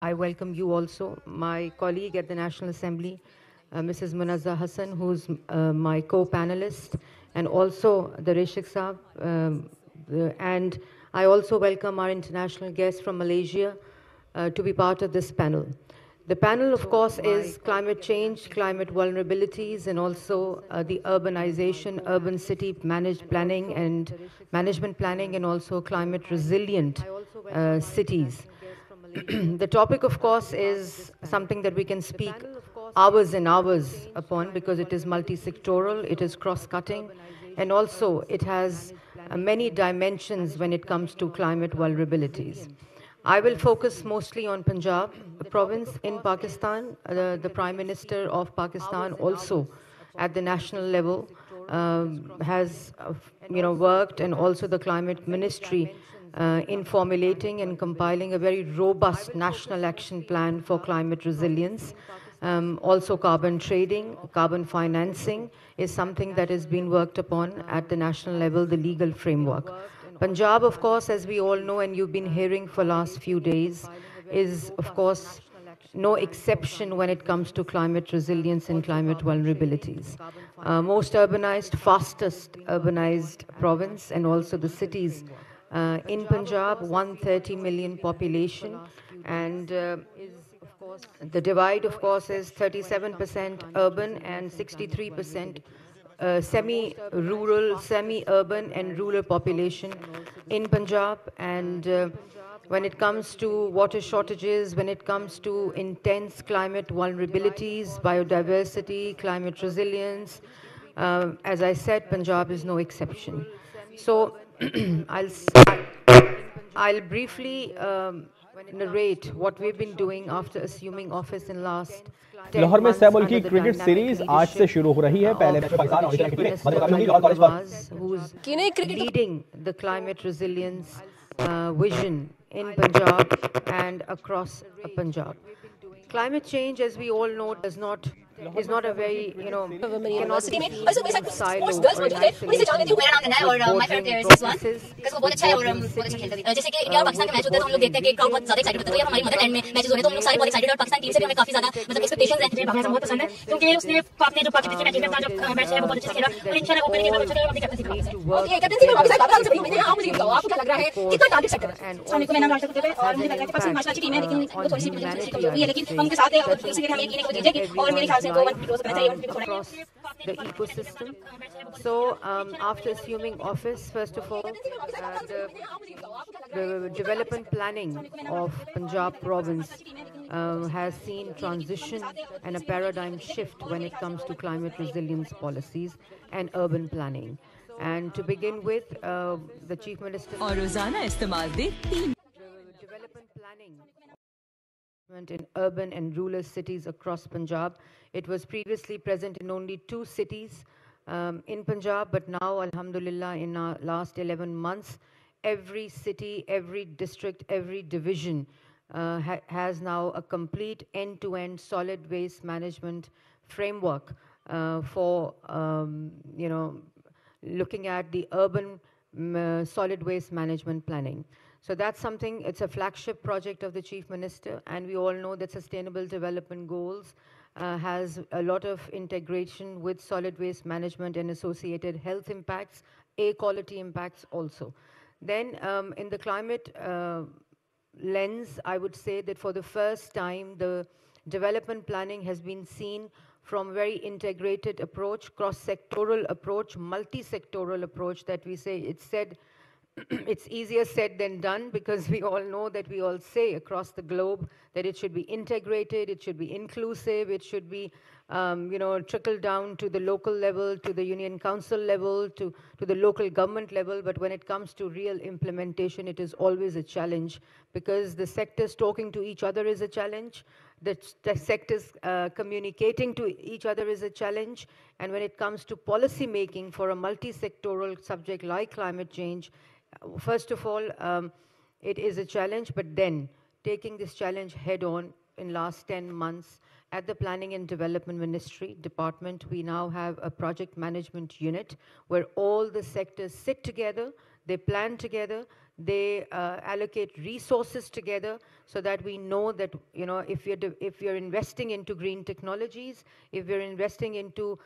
I welcome you also, my colleague at the National Assembly, Mrs. Munizae Hassan, who's my co-panelist, and also the Reshik Saab. And I also welcome our international guests from Malaysia to be part of this panel. The panel, of course, is climate change, climate vulnerabilities, and also the urbanization, urban city planning and management planning, and also climate resilient cities. The topic, of course, is something that we can speak hours and hours upon because it is multi-sectoral, it is cross-cutting, and also it has many dimensions when it comes to climate vulnerabilities. I will focus mostly on Punjab province in Pakistan. The Prime Minister of Pakistan also at the national level has worked, and also the Climate Ministry in formulating and compiling a very robust national action plan for climate resilience. Also carbon trading, carbon financing is something that has been worked upon at the national level, the legal framework. Punjab, of course, as we all know, and you've been hearing for last few days, is, of course, no exception when it comes to climate resilience and climate vulnerabilities. Most urbanized, fastest urbanized province, and also the cities in Punjab, 130 million population, and the divide, of course, is 37% urban and 63% semi-rural, semi-urban and rural population in Punjab. And when it comes to water shortages, when it comes to intense climate vulnerabilities, biodiversity, climate resilience, as I said, Punjab is no exception. So I'll briefly narrate what we've been doing after assuming office in last 10 Lahore में months मुल्की under the cricket dynamic series आज से leadership शुरू हो रही है। पहले match में पाकिस्तान और the Chief ऑस्ट्रेलिया के लिए Minister मधुकर Mahir और कॉलेज पर Nawaz, who's leading the climate resilience vision in Punjab and across Punjab. Climate change, as we all know, is not a very, cannot be seen in silo or in isolation with bordering processes, with bordering cities, with bordering regions, with bordering across the ecosystem. So after assuming office, first of all, the development planning of Punjab province has seen transition and a paradigm shift when it comes to climate resilience policies and urban planning. And to begin with, the Chief Minister development planning in urban and rural cities across Punjab. It was previously present in only 2 cities in Punjab, but now, alhamdulillah, in our last 11 months, every city, every district, every division has now a complete end-to-end solid waste management framework for, looking at the urban solid waste management planning. So that's something, it's a flagship project of the Chief Minister, and we all know that Sustainable Development Goals has a lot of integration with solid waste management and associated health impacts, air quality impacts also. Then in the climate lens, I would say that for the first time, the development planning has been seen from very integrated approach, cross-sectoral approach, multi-sectoral approach that we say. It's said, it's easier said than done, because we all know that we all say across the globe that it should be integrated, it should be inclusive, it should be trickle down to the local level, to the union council level, to the local government level. But when it comes to real implementation, it is always a challenge, because the sectors talking to each other is a challenge. The sectors communicating to each other is a challenge. And when it comes to policy making for a multi-sectoral subject like climate change, first of all, it is a challenge, but then taking this challenge head on in last 10 months at the Planning and Development Ministry department, we now have a project management unit where all the sectors sit together, they plan together, They allocate resources together so that we know that, if you're investing into green technologies, if you're investing into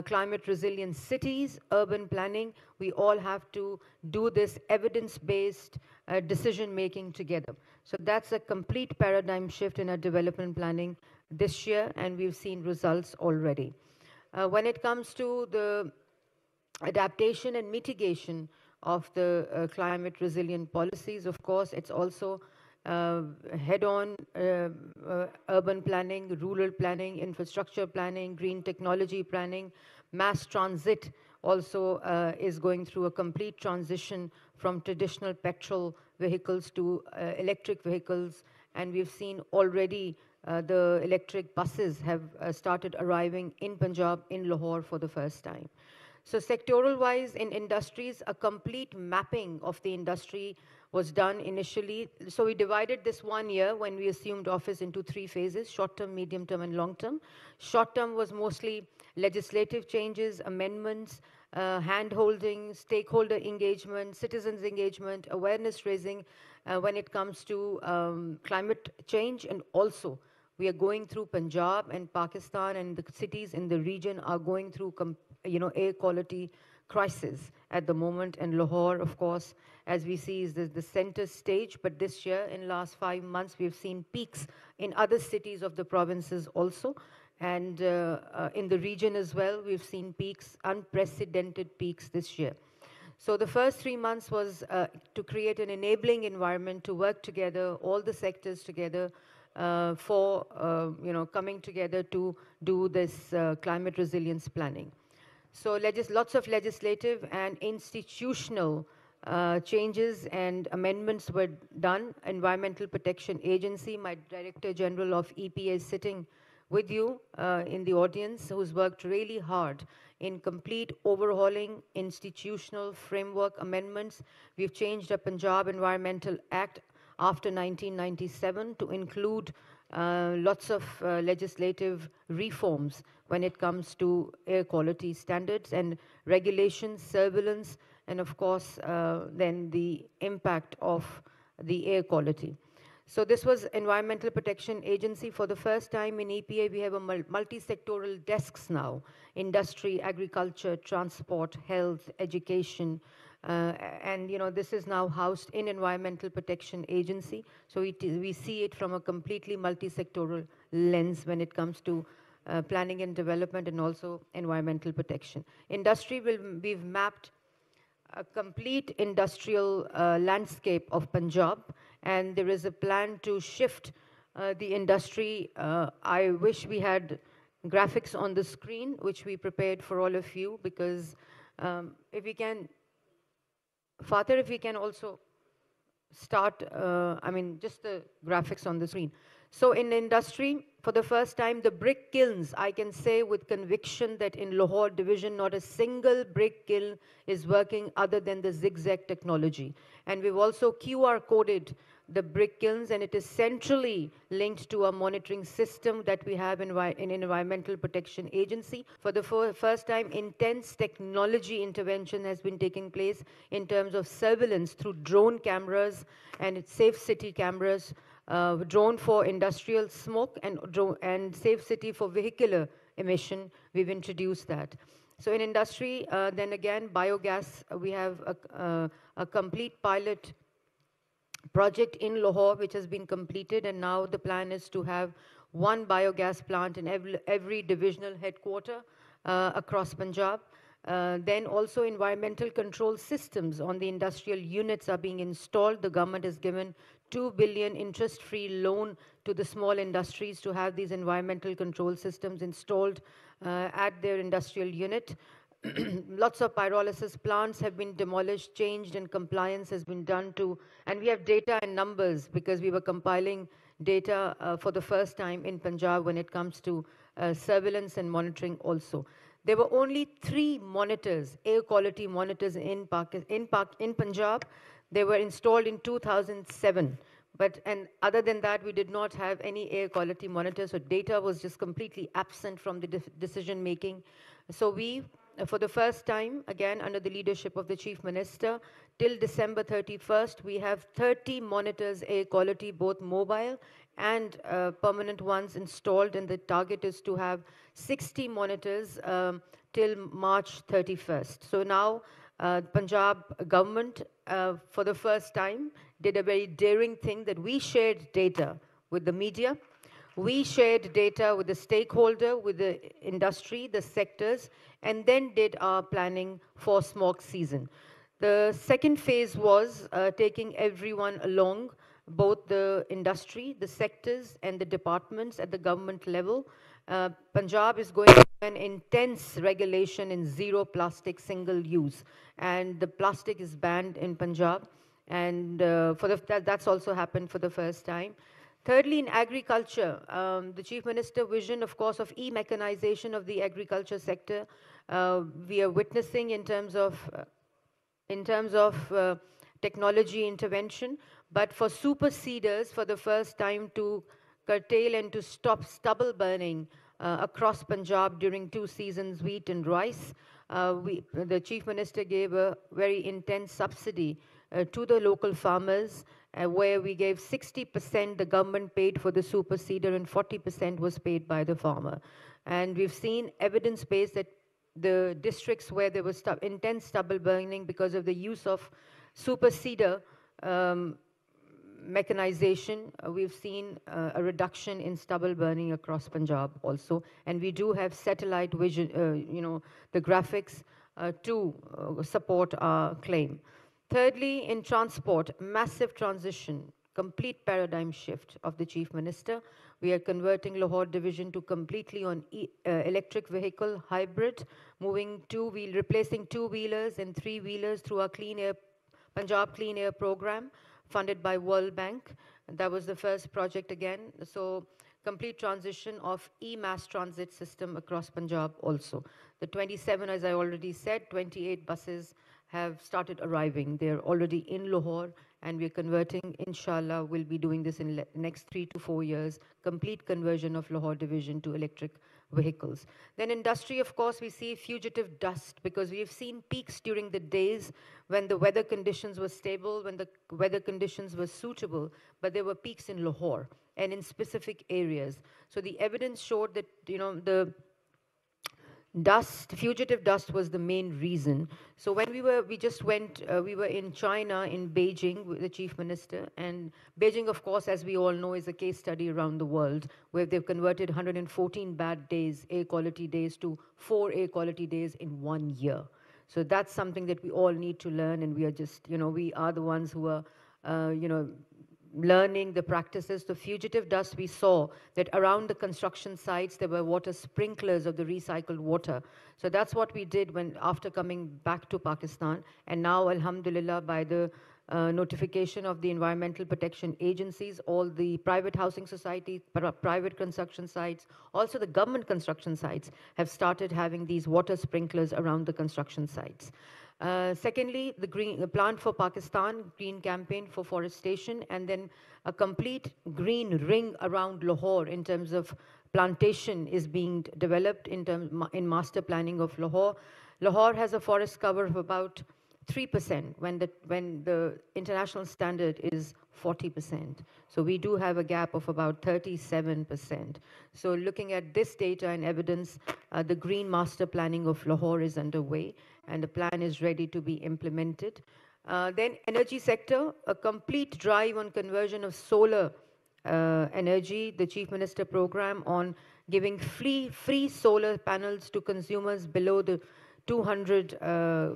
climate resilient cities, urban planning, we all have to do this evidence-based decision making together. So that's a complete paradigm shift in our development planning this year, and we've seen results already. When it comes to the adaptation and mitigation of the climate resilient policies, of course, it's also head-on urban planning, rural planning, infrastructure planning, green technology planning. Mass transit also is going through a complete transition from traditional petrol vehicles to electric vehicles, and we've seen already the electric buses have started arriving in Punjab, in Lahore for the first time. So sectoral-wise in industries, a complete mapping of the industry was done initially. So we divided this 1 year when we assumed office into 3 phases: short-term, medium-term, and long-term. Short-term was mostly legislative changes, amendments, hand-holding, stakeholder engagement, citizens engagement, awareness raising when it comes to climate change. And also, we are going through Punjab and Pakistan, and the cities in the region are going through air quality crisis at the moment. And Lahore, of course, as we see, is the center stage. But this year, in last 5 months, we've seen peaks in other cities of the provinces also. And in the region as well, we've seen peaks, unprecedented peaks this year. So the first 3 months was to create an enabling environment to work together, all the sectors together, for coming together to do this climate resilience planning. So lots of legislative and institutional changes and amendments were done. Environmental Protection Agency, my Director General of EPA is sitting with you in the audience, who's worked really hard in complete overhauling institutional framework amendments. We've changed the Punjab Environmental Act after 1997 to include lots of legislative reforms when it comes to air quality standards and regulations, surveillance, and of course, then the impact of the air quality. So this was Environmental Protection Agency. For the first time in EPA, we have a multi-sectoral desks now: industry, agriculture, transport, health, education, and this is now housed in Environmental Protection Agency. So we see it from a completely multi-sectoral lens when it comes to planning and development and also environmental protection. Industry, we've mapped a complete industrial landscape of Punjab, and there is a plan to shift the industry. I wish we had graphics on the screen, which we prepared for all of you, because if we can, Father, if we can also start, just the graphics on the screen. So in industry, for the first time, the brick kilns, I can say with conviction that in Lahore division, not a single brick kiln is working other than the zigzag technology. And we've also QR coded the brick kilns, and it is centrally linked to a monitoring system that we have in Environmental Protection Agency. For the first time, intense technology intervention has been taking place in terms of surveillance through drone cameras and safe city cameras, drone for industrial smoke and safe city for vehicular emission. We've introduced that. So in industry, then again, biogas, we have a complete pilot project in Lahore, which has been completed, and now the plan is to have 1 biogas plant in every divisional headquarter across Punjab. Then also environmental control systems on the industrial units are being installed. The government has given 2 billion interest-free loan to the small industries to have these environmental control systems installed at their industrial unit. Lots of pyrolysis plants have been demolished, changed, and compliance has been done to, and we have data and numbers because we were compiling data for the first time in Punjab when it comes to surveillance and monitoring also. There were only 3 monitors, air quality monitors in Punjab. They were installed in 2007. And other than that, we did not have any air quality monitors, so data was just completely absent from the decision making. So we for the first time, again under the leadership of the Chief Minister, till December 31st, we have 30 monitors air quality, both mobile and permanent ones installed, and the target is to have 60 monitors till March 31st. So now Punjab government, for the first time, did a very daring thing that we shared data with the media. We shared data with the stakeholder, with the industry, the sectors, and then did our planning for smog season. The second phase was taking everyone along, both the industry, the sectors, and the departments at the government level. Punjab is going an intense regulation in zero plastic single use, and the plastic is banned in Punjab, and that's also happened for the first time. Thirdly, in agriculture, the Chief Minister vision, of course, of e-mechanization of the agriculture sector, we are witnessing in terms of technology intervention, but for super seeders, for the first time, to curtail and to stop stubble burning across Punjab during 2 seasons, wheat and rice. The Chief Minister gave a very intense subsidy to the local farmers, where we gave 60% the government paid for the super seeder and 40% was paid by the farmer. And we've seen evidence-based that the districts where there was intense stubble burning because of the use of super seeder mechanization, we've seen a reduction in stubble burning across Punjab also. And we do have satellite vision, the graphics to support our claim. Thirdly, in transport, massive transition, complete paradigm shift of the Chief Minister. We are converting Lahore division to completely on electric vehicle hybrid, replacing two-wheelers and three-wheelers through our Punjab Clean Air program, funded by World Bank. That was the first project again. So complete transition of e-mass transit system across Punjab also. The 27, as I already said, 28 buses have started arriving. They're already in Lahore, and we're converting, inshallah, we'll be doing this in the next 3 to 4 years, complete conversion of Lahore division to electric vehicles. Then industry, of course, we see fugitive dust, because we have seen peaks during the days when the weather conditions were stable, when the weather conditions were suitable, but there were peaks in Lahore and in specific areas. So the evidence showed that, the fugitive dust was the main reason. So when we were in China, in Beijing, with the Chief Minister, and Beijing, of course, as we all know, is a case study around the world, where they've converted 114 bad days, air quality days, to 4 air quality days in 1 year. So that's something that we all need to learn, and we are just, we are the ones who are, learning the practices. The fugitive dust, we saw that around the construction sites, there were water sprinklers of the recycled water. So that's what we did after coming back to Pakistan. And now, alhamdulillah, by the notification of the environmental protection agencies, all the private housing societies, private construction sites, also the government construction sites, have started having these water sprinklers around the construction sites. Secondly, the Plan for Pakistan, green campaign for forestation, and then a complete green ring around Lahore in terms of plantation is being developed in master planning of Lahore. Lahore has a forest cover of about 3% when the international standard is 40%. So we do have a gap of about 37%. So looking at this data and evidence, the green master planning of Lahore is underway, and the plan is ready to be implemented. Then energy sector, a complete drive on conversion of solar energy, the Chief Minister program on giving free solar panels to consumers below the 200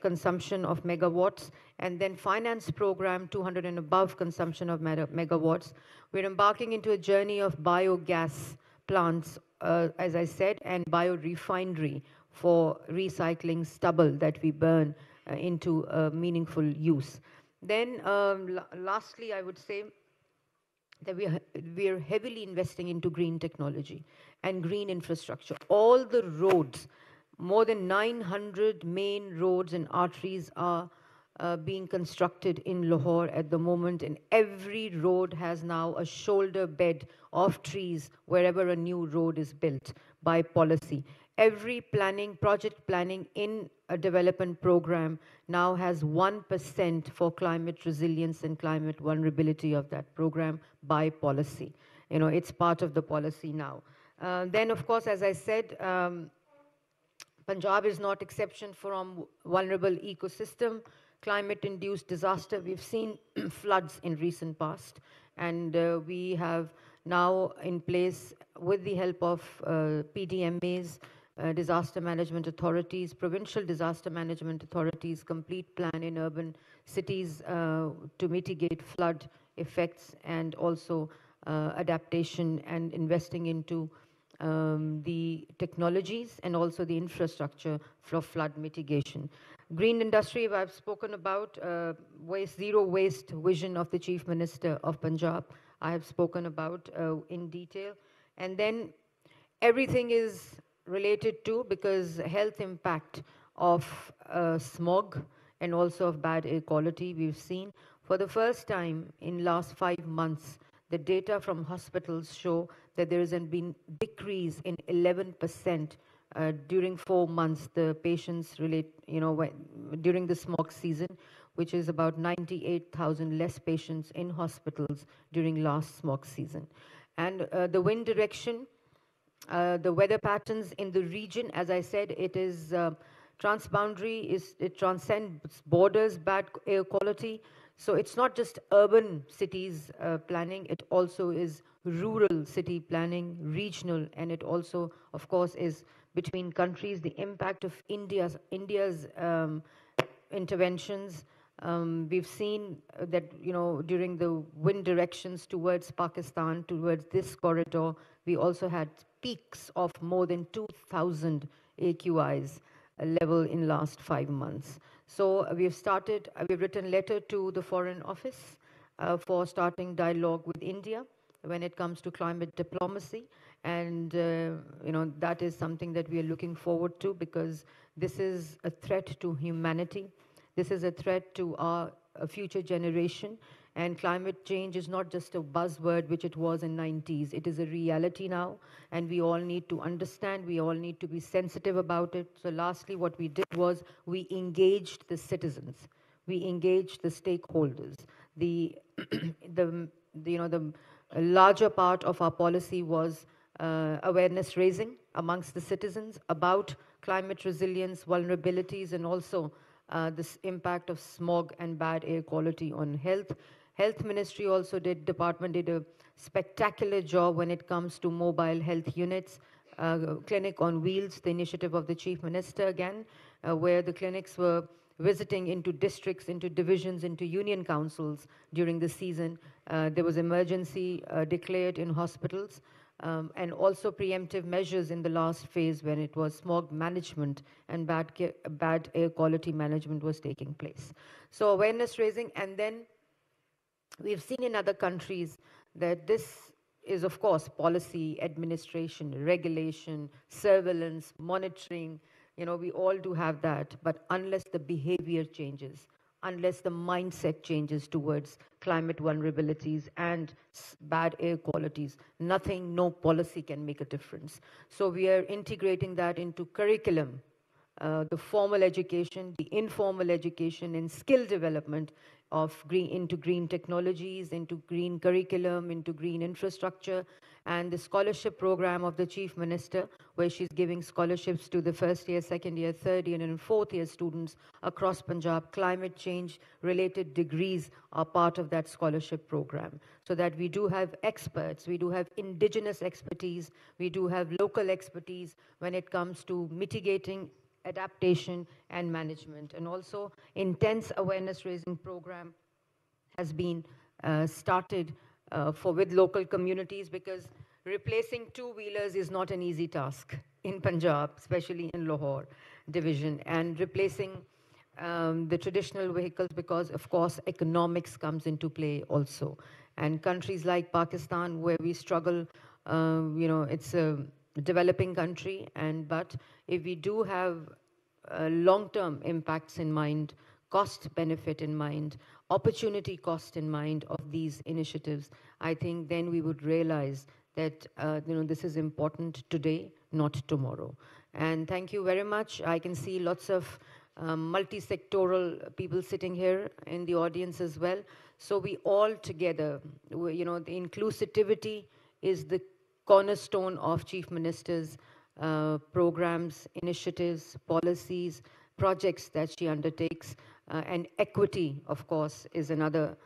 consumption of megawatts, and then finance program 200 and above consumption of megawatts. We're embarking into a journey of biogas plants, as I said, and biorefinery for recycling stubble that we burn into meaningful use. Then lastly, I would say that we are heavily investing into green technology and green infrastructure. All the roads, more than 900 main roads and arteries are being constructed in Lahore at the moment, and every road has now a shoulder bed of trees wherever a new road is built by policy. every project planning in a development program now has 1% for climate resilience and climate vulnerability of that program by policy. It's part of the policy now. Then, of course, as I said, Punjab is not exception from vulnerable ecosystem, climate-induced disaster. We've seen floods in recent past, and we have now in place, with the help of PDMAs, disaster management authorities, provincial disaster management authorities, complete plan in urban cities to mitigate flood effects, and also adaptation and investing into the technologies and also the infrastructure for flood mitigation. Green industry, I've spoken about, zero waste vision of the Chief Minister of Punjab, I have spoken about in detail. And then everything is related to, because health impact of smog and also of bad air quality, we've seen for the first time in last 5 months, the data from hospitals show that there has been decrease in 11% during 4 months, the patients during the smog season, which is about 98,000 less patients in hospitals during last smog season. And the wind direction, the weather patterns in the region, as I said, it is transboundary, it transcends borders, bad air quality. So it's not just urban cities planning, it also is rural city planning, regional, and it also, of course, is between countries. The impact of India's interventions. We've seen that, during the wind directions towards Pakistan, towards this corridor, we also had peaks of more than 2,000 AQIs level in last 5 months. So we've written letter to the Foreign Office for starting dialogue with India when it comes to climate diplomacy. And, that is something that we are looking forward to, because this is a threat to humanity. This is a threat to our future generation. And climate change is not just a buzzword, which it was in 90s. It is a reality now, and we all need to understand. We all need to be sensitive about it. So lastly, what we did was we engaged the citizens. We engaged the stakeholders. The larger part of our policy was awareness raising amongst the citizens about climate resilience, vulnerabilities, and also this impact of smog and bad air quality on health. Health Ministry also department did a spectacular job when it comes to mobile health units, clinic on wheels, the initiative of the Chief Minister again, where the clinics were visiting into districts, into divisions, into union councils during the season. There was emergency declared in hospitals, and also preemptive measures in the last phase when it was smog management and bad air quality management was taking place. So awareness raising, and then we've seen in other countries that this is, of course, policy, administration, regulation, surveillance, monitoring. We all do have that, but unless the behavior changes, unless the mindset changes towards climate vulnerabilities and bad air qualities, nothing, no policy can make a difference. So we are integrating that into curriculum, the formal education, the informal education, and skill development into green technologies, into green curriculum, into green infrastructure, and the scholarship program of the Chief Minister, where she's giving scholarships to the first year, second year, third year, and fourth year students across Punjab. Climate change related degrees are part of that scholarship program, so that we do have experts, we do have indigenous expertise, we do have local expertise when it comes to mitigating, adaptation, and management. And also intense awareness raising program has been started with local communities, because replacing two-wheelers is not an easy task in Punjab, especially in Lahore division, and replacing the traditional vehicles, because of course economics comes into play also. And countries like Pakistan, where we struggle, it's a developing country, but if we do have long-term impacts in mind, cost benefit in mind, opportunity cost in mind of these initiatives, I think then we would realize that this is important today, not tomorrow. And thank you very much. I can see lots of multi-sectoral people sitting here in the audience as well. So we all together, the inclusivity is the cornerstone of Chief Minister's programs, initiatives, policies, projects that she undertakes. And equity, of course, is another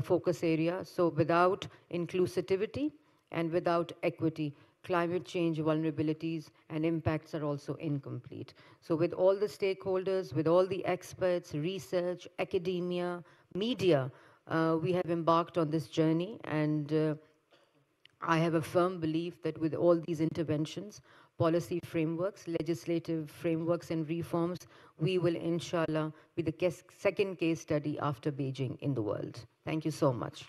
focus area. So without inclusivity and without equity, climate change vulnerabilities and impacts are also incomplete. So with all the stakeholders, with all the experts, research, academia, media, we have embarked on this journey, and I have a firm belief that with all these interventions, policy frameworks, legislative frameworks and reforms, we will inshallah be the second case study after Beijing in the world. Thank you so much.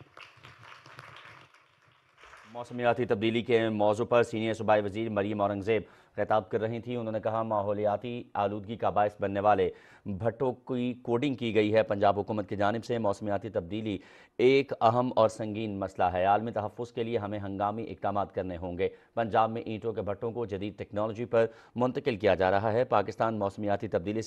मौसमियाती तब्दीली के मौजू पर senior सूबाई वज़ीर मरियम औरंगज़ेब खिताब कर रही थी। उन्होंने कहा माहौलियाती आलूदगी का बायस बनने वाले भट्टों की कोडिंग की गई है। पंजाब हुकूमत की जानिब से मौसमियाती तब्दीली एक अहम और संगीन मसला है। आलमी तहफ़्फ़ुज़ के लिए हमें हंगामी इक़दाम करने होंगे। पंजाब में ईंटों के भट्टों को जदीद टेक्नोलॉजी पर मुंतकिल किया जा रहा है। पाकिस्तान मौसमियाती तब्दीली